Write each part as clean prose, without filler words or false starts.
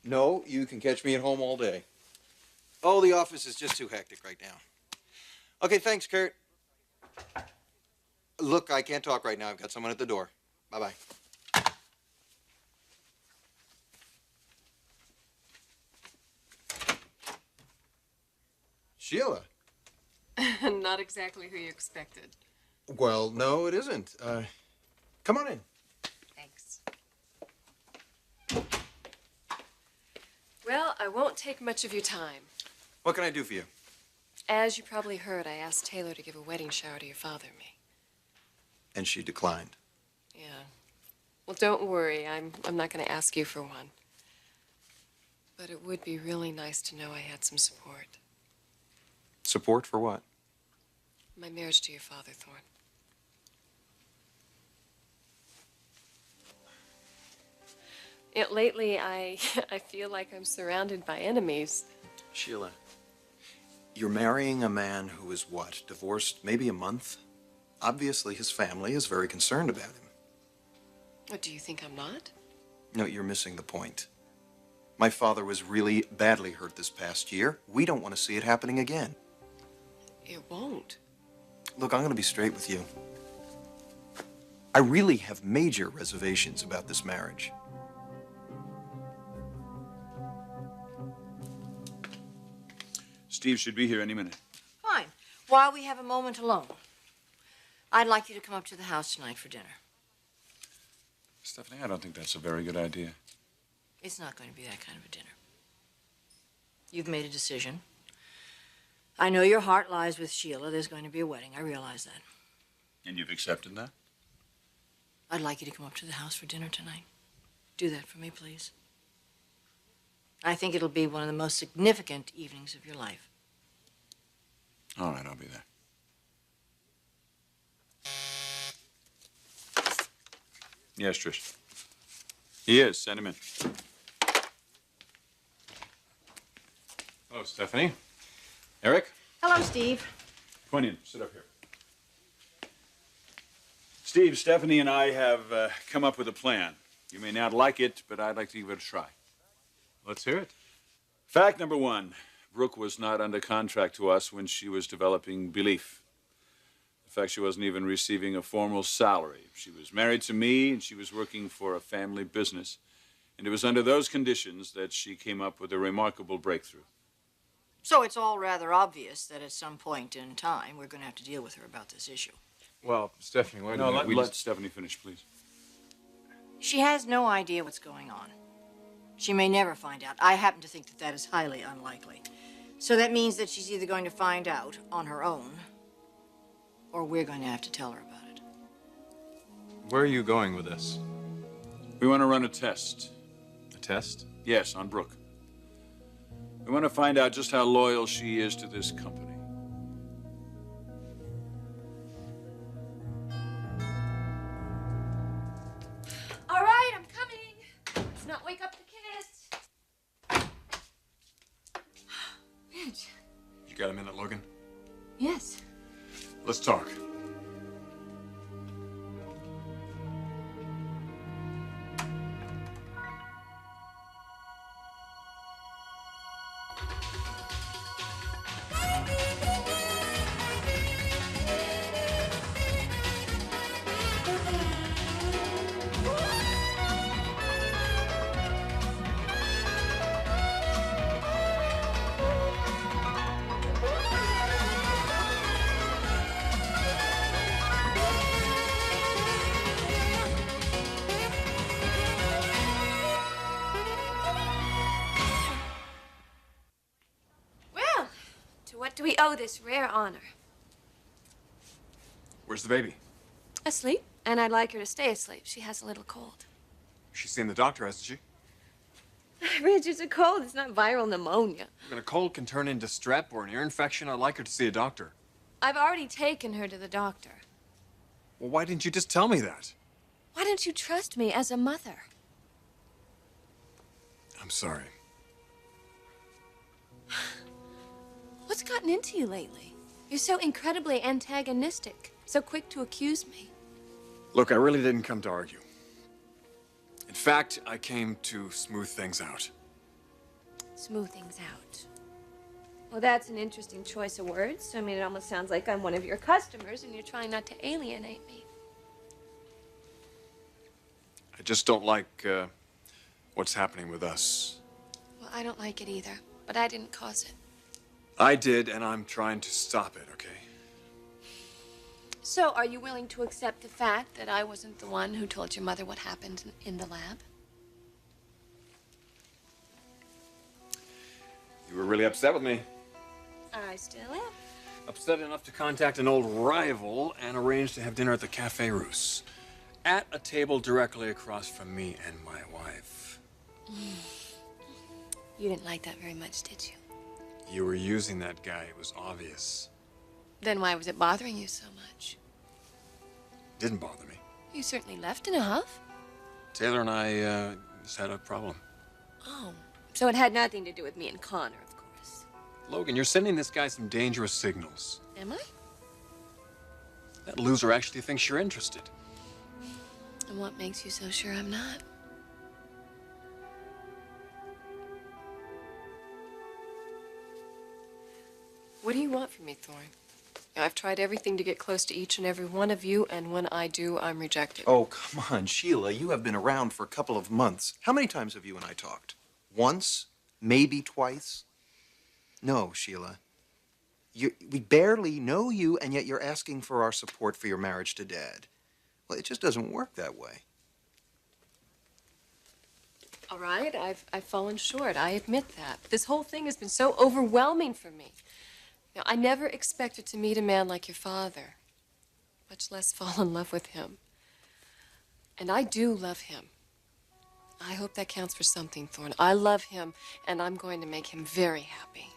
No, you can catch me at home all day. Oh, the office is just too hectic right now. Okay, thanks, Kurt. Look, I can't talk right now. I've got someone at the door. Bye-bye. Sheila. Not exactly who you expected. Well, no, it isn't. Come on in. Thanks. Well, I won't take much of your time. What can I do for you? As you probably heard, I asked Taylor to give a wedding shower to your father and me. And she declined. Yeah. Well, don't worry. I'm not going to ask you for one. But it would be really nice to know I had some support. Support for what? My marriage to your father, Thorne. Lately, I feel like I'm surrounded by enemies. Sheila, you're marrying a man who is what? Divorced maybe a month? Obviously, his family is very concerned about him. What, do you think I'm not? No, you're missing the point. My father was really badly hurt this past year. We don't want to see it happening again. It won't. Look, I'm going to be straight with you. I really have major reservations about this marriage. Steve should be here any minute. Fine. While we have a moment alone, I'd like you to come up to the house tonight for dinner. Stephanie, I don't think that's a very good idea. It's not going to be that kind of a dinner. You've made a decision. I know your heart lies with Sheila. There's going to be a wedding. I realize that. And you've accepted that? I'd like you to come up to the house for dinner tonight. Do that for me, please. I think it'll be one of the most significant evenings of your life. All right, I'll be there. Yes, Trish. He is. Send him in. Hello, Stephanie. Eric? Hello, Steve. Come on in. Sit up here. Steve, Stephanie and I have come up with a plan. You may not like it, but I'd like to give it a try. Let's hear it. Fact number one, Brooke was not under contract to us when she was developing belief. In fact, she wasn't even receiving a formal salary. She was married to me, and she was working for a family business. And it was under those conditions that she came up with a remarkable breakthrough. So it's all rather obvious that at some point in time, we're going to have to deal with her about this issue. Well, Stephanie, why don't we let Stephanie finish, please. She has no idea what's going on. She may never find out. I happen to think that that is highly unlikely. So that means that she's either going to find out on her own, or we're going to have to tell her about it. Where are you going with this? We want to run a test. A test? Yes, on Brooke. We want to find out just how loyal she is to this company. All right, I'm coming. Let's not wake up the kids. Ridge. You got a minute, Logan? Yes. Let's talk. What do we owe this rare honor? Where's the baby? Asleep, and I'd like her to stay asleep. She has a little cold. She's seen the doctor, hasn't she? Ridge, it's a cold. It's not viral pneumonia. And a cold can turn into strep or an ear infection. I'd like her to see a doctor. I've already taken her to the doctor. Well, why didn't you just tell me that? Why don't you trust me as a mother? I'm sorry. What's gotten into you lately? You're so incredibly antagonistic, so quick to accuse me. Look, I really didn't come to argue. In fact, I came to smooth things out. Smooth things out. Well, that's an interesting choice of words. I mean, it almost sounds like I'm one of your customers and you're trying not to alienate me. I just don't like what's happening with us. Well, I don't like it either, but I didn't cause it. I did, and I'm trying to stop it, okay? So, are you willing to accept the fact that I wasn't the one who told your mother what happened in the lab? You were really upset with me. I still am. Upset enough to contact an old rival and arrange to have dinner at the Café Russe. At a table directly across from me and my wife. You didn't like that very much, did you? You were using that guy. It was obvious. Then why was it bothering you so much? Didn't bother me. You certainly left in a huff. Taylor and I just had a problem. Oh, so it had nothing to do with me and Connor, of course. Logan, you're sending this guy some dangerous signals. Am I? That loser actually thinks you're interested. And what makes you so sure I'm not? What do you want from me, Thorne? I've tried everything to get close to each and every one of you, and when I do, I'm rejected. Oh, come on, Sheila. You have been around for a couple of months. How many times have you and I talked? Once? Maybe twice? No, Sheila. We barely know you, and yet you're asking for our support for your marriage to Dad. Well, it just doesn't work that way. All right, I've fallen short. I admit that. This whole thing has been so overwhelming for me. Now, I never expected to meet a man like your father, much less fall in love with him. And I do love him. I hope that counts for something, Thorne. I love him, and I'm going to make him very happy.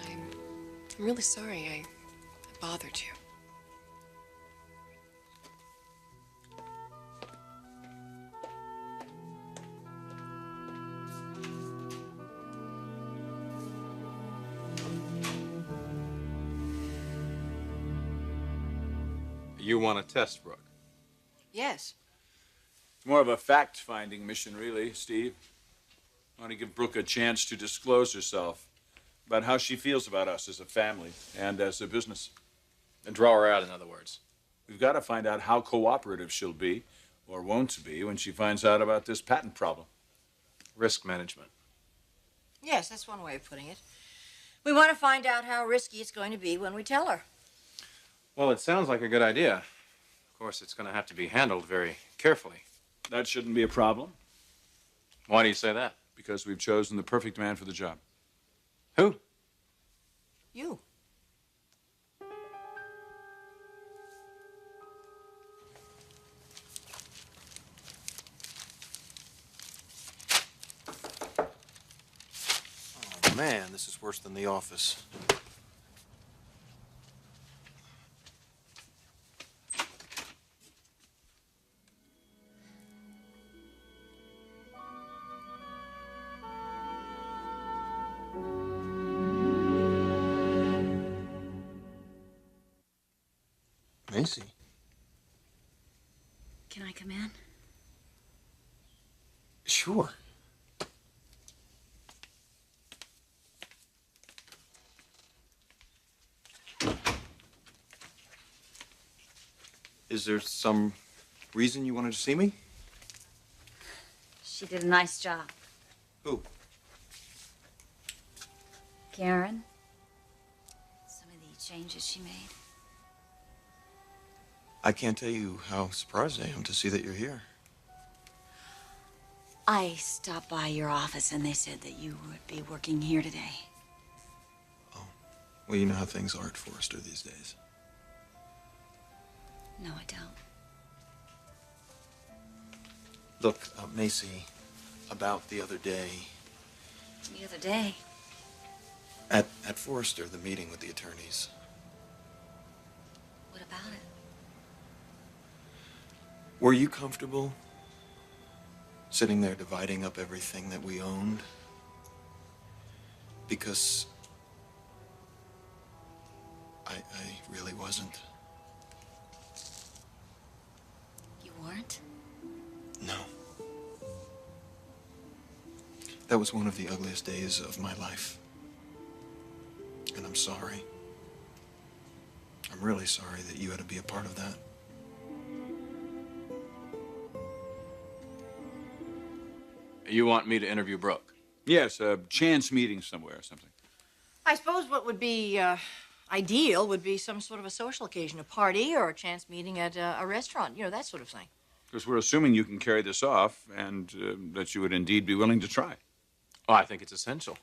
I'm really sorry I bothered you. You want to test Brooke? Yes. It's more of a fact-finding mission, really, Steve. I want to give Brooke a chance to disclose herself about how she feels about us as a family and as a business. And draw her out, in other words. We've got to find out how cooperative she'll be, or won't be, when she finds out about this patent problem. Risk management. Yes, that's one way of putting it. We want to find out how risky it's going to be when we tell her. Well, it sounds like a good idea. Of course, it's going to have to be handled very carefully. That shouldn't be a problem, Why do you say that? because we've chosen the perfect man for the job. Who? You. Oh, man, this is worse than The Office. Macy. Can I come in? Sure. Is there some reason you wanted to see me? She did a nice job. Who? Karen? Some of the changes she made. I can't tell you how surprised I am to see that you're here. I stopped by your office and they said that you would be working here today. Well, you know how things are at Forrester these days. No, I don't. Look, Macy, about the other day The other day. at Forrester, the meeting with the attorneys. What about it? Were you comfortable sitting there dividing up everything that we owned? Because I really wasn't. weren't? No. That was one of the ugliest days of my life. And I'm sorry. I'm really sorry that you had to be a part of that. You want me to interview Brooke? Yes, a chance meeting somewhere or something. I suppose what would be ideal would be some sort of a social occasion, a party or a chance meeting at a restaurant, you know, that sort of thing. Because we're assuming you can carry this off and that you would indeed be willing to try. Oh, I think it's essential.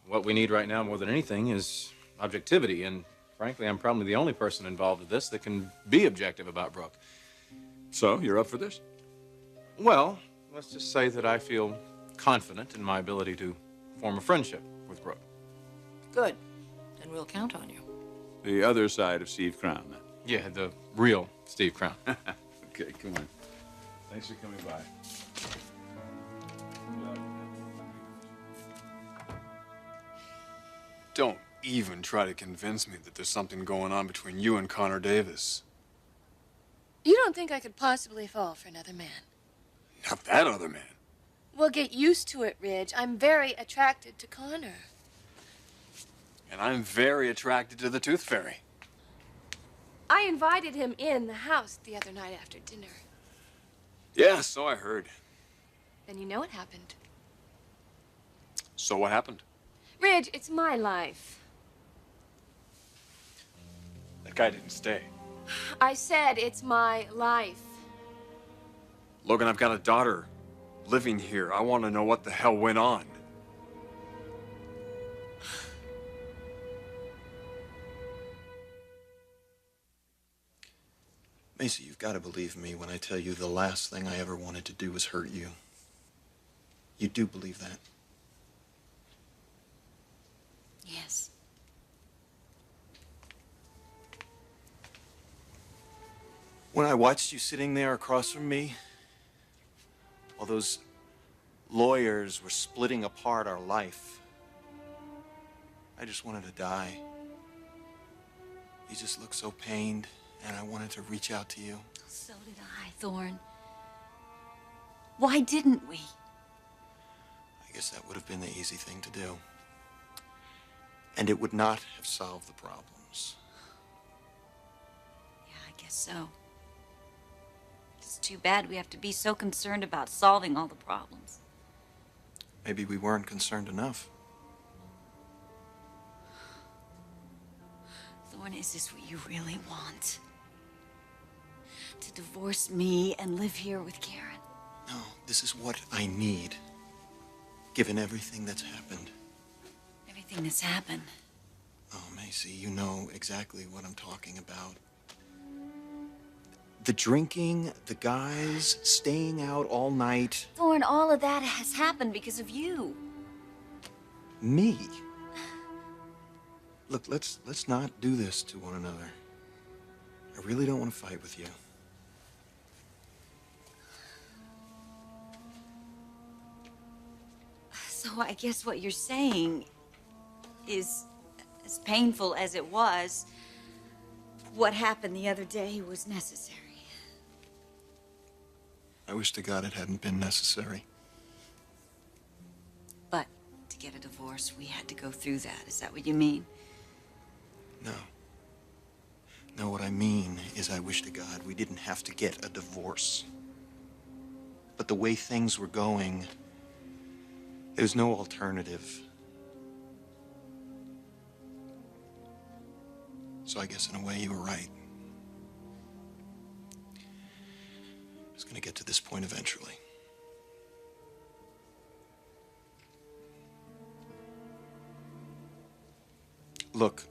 What we need right now more than anything is objectivity, and frankly, I'm probably the only person involved with this that can be objective about Brooke. So, you're up for this? Well, let's just say that I feel confident in my ability to form a friendship with Brooke. Good. Then we'll count on you. The other side of Steve Crown, then. Yeah, the real Steve Crown. Okay, come on. Thanks for coming by. Don't even try to convince me that there's something going on between you and Connor Davis. You don't think I could possibly fall for another man? Not that other man. Well, get used to it, Ridge. I'm very attracted to Connor. And I'm very attracted to the Tooth Fairy. I invited him in the house the other night after dinner. Yeah, so I heard. Then you know what happened. So what happened? Ridge, it's my life. That guy didn't stay. I said it's my life. Logan, I've got a daughter living here. I want to know what the hell went on. Macy, you've got to believe me when I tell you the last thing I ever wanted to do was hurt you. You do believe that? Yes. When I watched you sitting there across from me, while those lawyers were splitting apart our life, I just wanted to die. You just looked so pained, and I wanted to reach out to you. So did I, Thorne. Why didn't we? I guess that would have been the easy thing to do. And it would not have solved the problems. Yeah, I guess so. It's too bad we have to be so concerned about solving all the problems. Maybe we weren't concerned enough. Thorne, is this what you really want? To divorce me and live here with Karen? No, this is what I need, given everything that's happened. Everything that's happened. Oh, Macy, you know exactly what I'm talking about. The drinking, the guys, staying out all night. Thorne, all of that has happened because of you. Me? Look, let's not do this to one another. I really don't want to fight with you. So I guess what you're saying is, as painful as it was, what happened the other day was necessary. I wish to God it hadn't been necessary. But to get a divorce, we had to go through that. Is that what you mean? No. No, what I mean is I wish to God we didn't have to get a divorce. But the way things were going, there's no alternative. So I guess in a way you were right. It's gonna get to this point eventually. Look,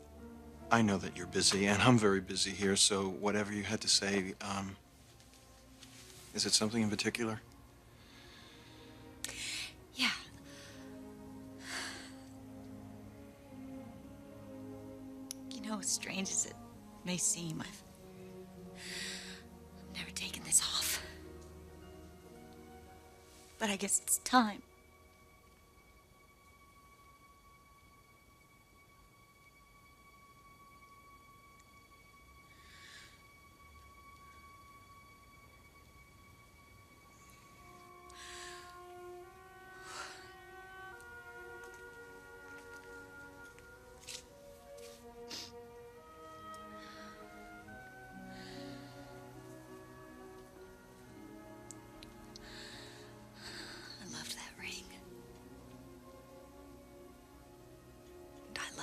I know that you're busy, and I'm very busy here, so whatever you had to say, is it something in particular? Yeah. You know, as strange as it may seem, I've never taken this off. But I guess it's time.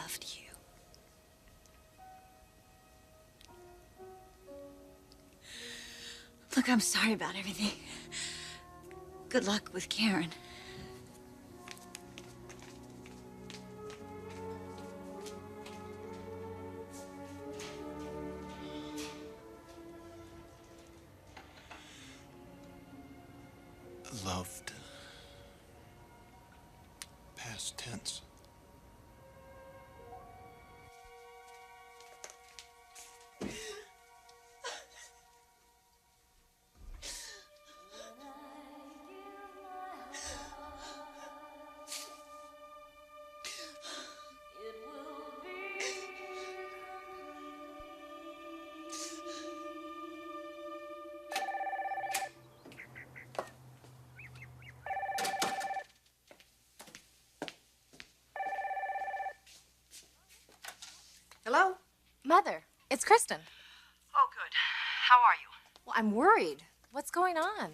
loved you. Look, I'm sorry about everything. Good luck with Karen. Loved. Past tense. Hello? Mother, it's Kristen. Oh, good. How are you? Well, I'm worried. What's going on?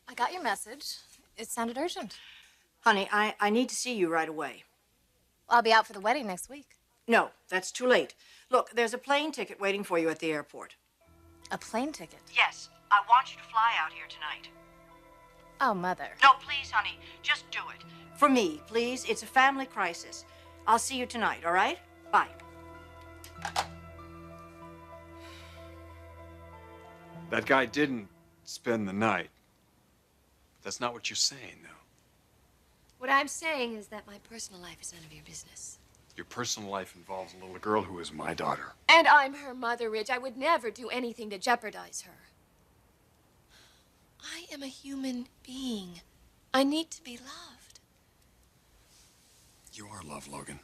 I got your message. It sounded urgent. Honey, I need to see you right away. I'll be out for the wedding next week. No, that's too late. Look, there's a plane ticket waiting for you at the airport. A plane ticket? Yes, I want you to fly out here tonight. Oh, Mother. No, please, honey, just do it. For me, please. It's a family crisis. I'll see you tonight, all right? Bye. That guy didn't spend the night. That's not what you're saying, though. What I'm saying is that my personal life is none of your business. Your personal life involves a little girl who is my daughter. And I'm her mother, Ridge. I would never do anything to jeopardize her. I am a human being. I need to be loved. You are loved, Logan.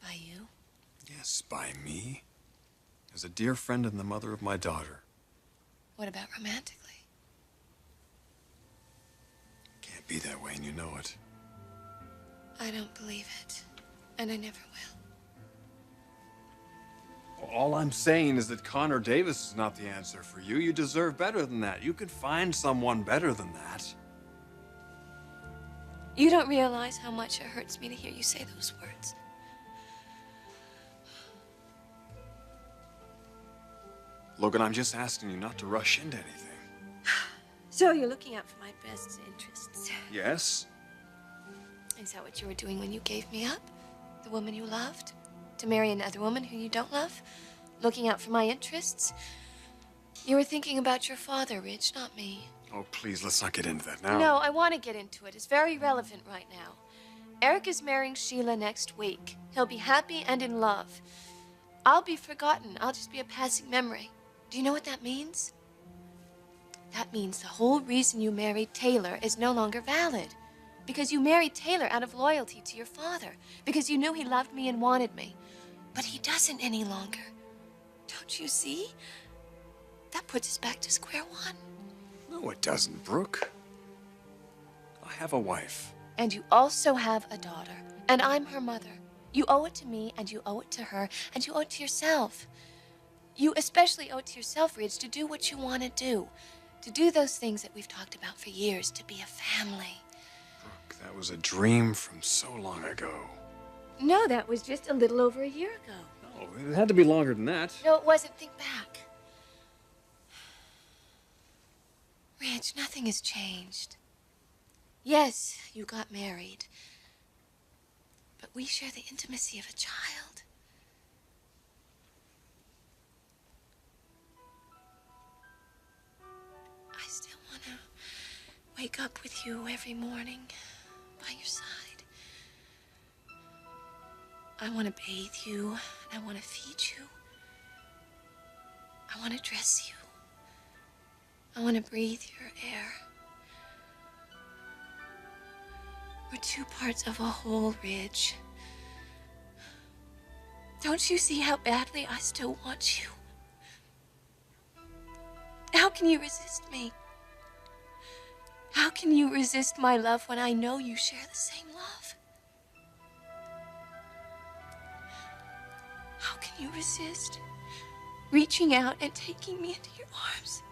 By you? Yes, by me. As a dear friend and the mother of my daughter. What about romantically? Can't be that way, and you know it. I don't believe it. And I never will. All I'm saying is that Connor Davis is not the answer for you. You deserve better than that. You could find someone better than that. You don't realize how much it hurts me to hear you say those words. Logan, I'm just asking you not to rush into anything. So you're looking out for my best interests. Yes? Is that what you were doing when you gave me up? The woman you loved? To marry another woman who you don't love? Looking out for my interests? You were thinking about your father, Ridge, not me. Oh, please, let's not get into that now. No, I want to get into it. It's very relevant right now. Eric is marrying Sheila next week. He'll be happy and in love. I'll be forgotten. I'll just be a passing memory. Do you know what that means? That means the whole reason you married Taylor is no longer valid. Because you married Taylor out of loyalty to your father. Because you knew he loved me and wanted me. But he doesn't any longer. Don't you see? That puts us back to square one. No, it doesn't, Brooke. I have a wife. And you also have a daughter. And I'm her mother. You owe it to me, and you owe it to her, and you owe it to yourself. You especially owe it to yourself, Ridge, to do what you want to do. To do those things that we've talked about for years, to be a family. Brooke, that was a dream from so long ago. No, that was just a little over a year ago. No, it had to be longer than that. No, it wasn't. Think back. Ridge, nothing has changed. Yes, you got married. But we share the intimacy of a child. I still want to wake up with you every morning by your side. I want to bathe you, and I want to feed you. I want to dress you. I want to breathe your air. We're two parts of a whole, Ridge. Don't you see how badly I still want you? How can you resist me? How can you resist my love when I know you share the same love? How can you resist reaching out and taking me into your arms?